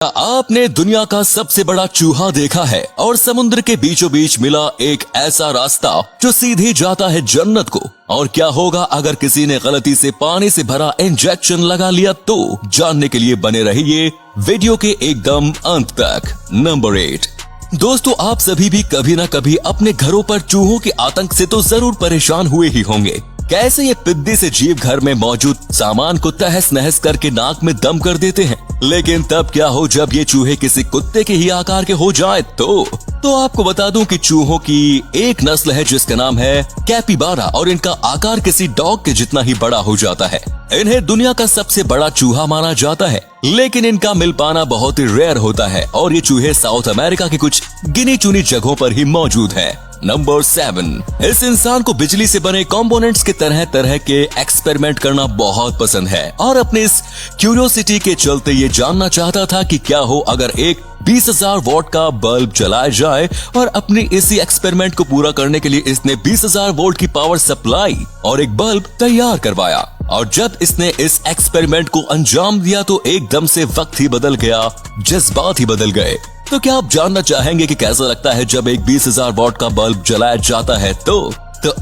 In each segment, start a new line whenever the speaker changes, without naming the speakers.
क्या आपने दुनिया का सबसे बड़ा चूहा देखा है और समुद्र के बीचों बीच मिला एक ऐसा रास्ता जो सीधे जाता है जन्नत को। और क्या होगा अगर किसी ने गलती से पानी से भरा इंजेक्शन लगा लिया तो जानने के लिए बने रहिए वीडियो के एकदम अंत तक। नंबर 8। दोस्तों, आप सभी भी कभी न कभी अपने घरों पर चूहों के आतंक से तो जरूर परेशान हुए ही होंगे। कैसे ये पिद्दी से जीव घर में मौजूद सामान को तहस नहस करके नाक में दम कर देते हैं। लेकिन तब क्या हो जब ये चूहे किसी कुत्ते के ही आकार के हो जाए तो आपको बता दूं कि चूहों की एक नस्ल है जिसका नाम है कैपिबारा और इनका आकार किसी डॉग के जितना ही बड़ा हो जाता है। इन्हें दुनिया का सबसे बड़ा चूहा माना जाता है, लेकिन इनका मिल पाना बहुत ही रेयर होता है और ये चूहे साउथ अमेरिका की कुछ गिनी चुनी जगहों पर ही मौजूद है। नंबर 7। इस इंसान को बिजली से बने कंपोनेंट्स के तरह तरह के एक्सपेरिमेंट करना बहुत पसंद है और अपने इस क्यूरियोसिटी के चलते ये जानना चाहता था कि क्या हो अगर एक 20,000 वॉट का बल्ब जलाया जाए। और अपने इसी एक्सपेरिमेंट को पूरा करने के लिए इसने 20,000 वोल्ट की पावर सप्लाई और एक बल्ब तैयार करवाया। और जब इसने इस एक्सपेरिमेंट को अंजाम दिया तो एकदम से वक्त ही बदल गया, जज्बात ही बदल गए। तो क्या आप जानना चाहेंगे कि कैसा लगता है जब एक 20,000 वॉट का बल्ब जलाया जाता है तो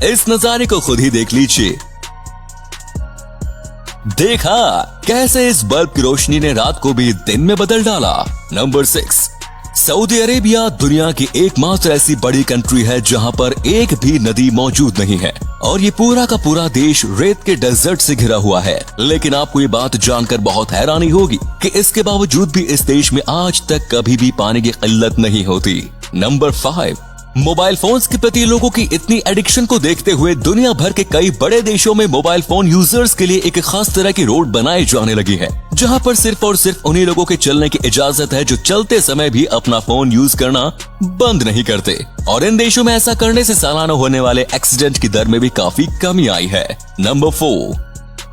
इस नजारे को खुद ही देख लीजिए। देखा कैसे इस बल्ब की रोशनी ने रात को भी दिन में बदल डाला। नंबर 6। सऊदी अरेबिया दुनिया की एकमात्र ऐसी बड़ी कंट्री है जहां पर एक भी नदी मौजूद नहीं है और ये पूरा का पूरा देश रेत के डेजर्ट से घिरा हुआ है। लेकिन आपको ये बात जानकर बहुत हैरानी होगी कि इसके बावजूद भी इस देश में आज तक कभी भी पानी की किल्लत नहीं होती। नंबर 5। मोबाइल फोन्स के प्रति लोगों की इतनी एडिक्शन को देखते हुए दुनिया भर के कई बड़े देशों में मोबाइल फोन यूजर्स के लिए एक खास तरह की रोड बनाई जाने लगी है, जहां पर सिर्फ और सिर्फ उन्हीं लोगों के चलने की इजाजत है जो चलते समय भी अपना फोन यूज करना बंद नहीं करते। और इन देशों में ऐसा करने से सालाना होने वाले एक्सीडेंट की दर में भी काफी कमी आई है। नंबर 4।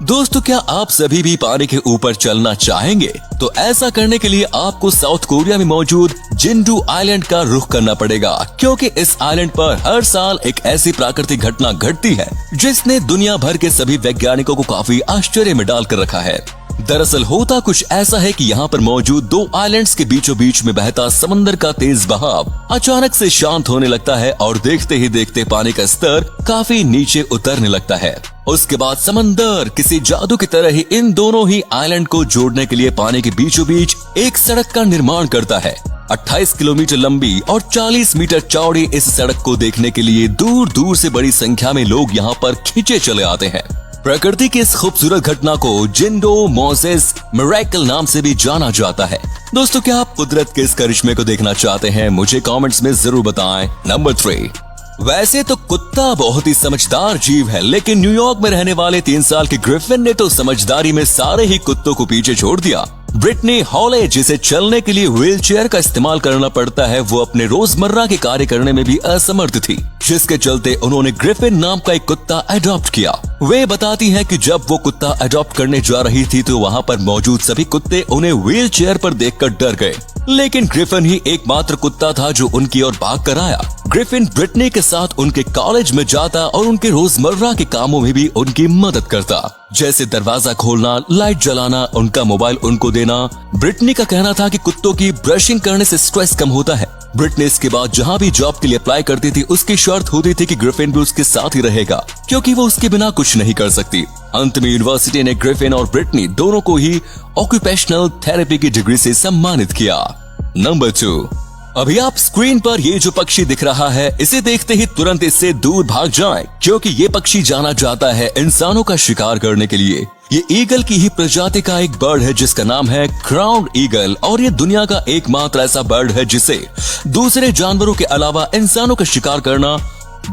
दोस्तों, क्या आप सभी भी पानी के ऊपर चलना चाहेंगे? तो ऐसा करने के लिए आपको साउथ कोरिया में मौजूद जिंडू आइलैंड का रुख करना पड़ेगा, क्योंकि इस आइलैंड पर हर साल एक ऐसी प्राकृतिक घटना घटती है जिसने दुनिया भर के सभी वैज्ञानिकों को काफी आश्चर्य में डाल कर रखा है। दरअसल होता कुछ ऐसा है कि यहाँ पर मौजूद दो आइलैंड्स के बीचों बीच में बहता समंदर का तेज बहाव अचानक से शांत होने लगता है और देखते ही देखते पानी का स्तर काफी नीचे उतरने लगता है। उसके बाद समंदर किसी जादू की तरह ही इन दोनों ही आइलैंड को जोड़ने के लिए पानी के बीचों बीच एक सड़क का निर्माण करता है। 28 किलोमीटर लंबी और 40 मीटर चौड़ी इस सड़क को देखने के लिए दूर दूर से बड़ी संख्या में लोग यहाँ पर खींचे चले आते हैं। प्रकृति की इस खूबसूरत घटना को जिंडो मोसेस मिरेकल नाम से भी जाना जाता है। दोस्तों, क्या आप कुदरत के इस करिश्मे को देखना चाहते हैं? मुझे कमेंट्स में जरूर बताएं। नंबर 3। वैसे तो कुत्ता बहुत ही समझदार जीव है, लेकिन न्यूयॉर्क में रहने वाले 3 साल के ग्रिफिन ने तो समझदारी में सारे ही कुत्तों को पीछे छोड़ दिया। ब्रिटनी हॉले, जिसे चलने के लिए व्हील चेयर का इस्तेमाल करना पड़ता है, वो अपने रोजमर्रा के कार्य करने में भी असमर्थ थी, जिसके चलते उन्होंने ग्रिफिन नाम का एक कुत्ता अडॉप्ट किया। वे बताती हैं कि जब वो कुत्ता अडॉप्ट करने जा रही थी तो वहाँ पर मौजूद सभी कुत्ते उन्हें व्हील चेयर पर देखकर डर गए, लेकिन ग्रिफिन ही एकमात्र कुत्ता था जो उनकी ओर भाग कर आया। ग्रिफिन ब्रिटनी के साथ उनके कॉलेज में जाता और उनके रोजमर्रा के कामों में भी उनकी मदद करता, जैसे दरवाजा खोलना, लाइट जलाना, उनका मोबाइल उनको देना। ब्रिटनी का कहना था कि कुत्तों की ब्रशिंग करने से स्ट्रेस कम होता है। ब्रिटनी इसके बाद जहाँ भी जॉब के लिए अप्लाई करती थी उसकी शर्त होती थी कि ग्रिफिन भी उसके साथ ही रहेगा, क्योंकि वो उसके बिना कुछ नहीं कर सकती। अंत में यूनिवर्सिटी ने ग्रिफिन और ब्रिटनी दोनों को ही ऑक्यूपेशनल थेरेपी की डिग्री से सम्मानित किया। नंबर 2। अभी आप स्क्रीन पर ये जो पक्षी दिख रहा है, इसे देखते ही तुरंत इससे दूर भाग जाएं, क्योंकि ये पक्षी जाना जाता है इंसानों का शिकार करने के लिए। ये ईगल की ही प्रजाति का एक बर्ड है जिसका नाम है क्राउन ईगल और ये दुनिया का एकमात्र ऐसा बर्ड है जिसे दूसरे जानवरों के अलावा इंसानों का शिकार करना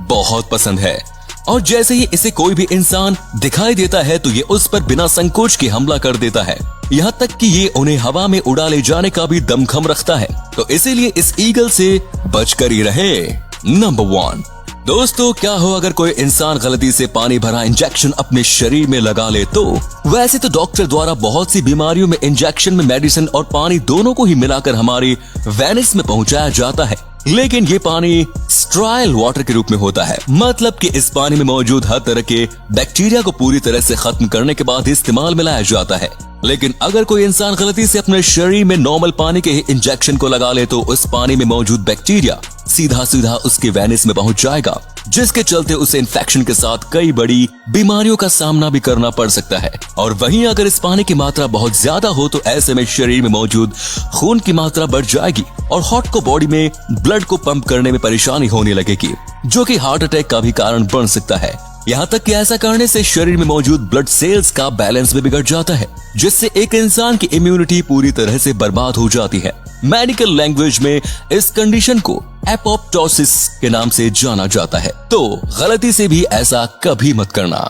बहुत पसंद है। और जैसे ही इसे कोई भी इंसान दिखाई देता है तो ये उस पर बिना संकोच के हमला कर देता है, यहाँ तक कि ये उन्हें हवा में उड़ा ले जाने का भी दमखम रखता है। तो इसीलिए इस ईगल से बचकर ही रहे। नंबर 1। दोस्तों, क्या हो अगर कोई इंसान गलती से पानी भरा इंजेक्शन अपने शरीर में लगा ले तो? वैसे तो डॉक्टर द्वारा बहुत सी बीमारियों में इंजेक्शन में मेडिसिन और पानी दोनों को ही मिलाकर हमारी वेनिस में पहुंचाया जाता है, लेकिन ये पानी स्ट्राइल वाटर के रूप में होता है, मतलब कि इस पानी में मौजूद हर तरह के बैक्टीरिया को पूरी तरह से खत्म करने के बाद इस्तेमाल में लाया जाता है। लेकिन अगर कोई इंसान गलती से अपने शरीर में नॉर्मल पानी के इंजेक्शन को लगा ले तो उस पानी में मौजूद बैक्टीरिया सीधा सीधा उसके वेनिस में पहुंच जाएगा, जिसके चलते उसे इन्फेक्शन के साथ कई बड़ी बीमारियों का सामना भी करना पड़ सकता है। और वहीं अगर इस पानी की मात्रा बहुत ज्यादा हो तो ऐसे में शरीर में मौजूद खून की मात्रा बढ़ जाएगी और हार्ट को बॉडी में ब्लड को पंप करने में परेशानी होने लगेगी, जो कि हार्ट अटैक का भी कारण बन सकता है। यहाँ तक कि ऐसा करने से शरीर में मौजूद ब्लड सेल्स का बैलेंस भी बिगड़ जाता है, जिससे एक इंसान की इम्यूनिटी पूरी तरह से बर्बाद हो जाती है। मेडिकल लैंग्वेज में इस कंडीशन को एपोप्टोसिस के नाम से जाना जाता है। तो गलती से भी ऐसा कभी मत करना।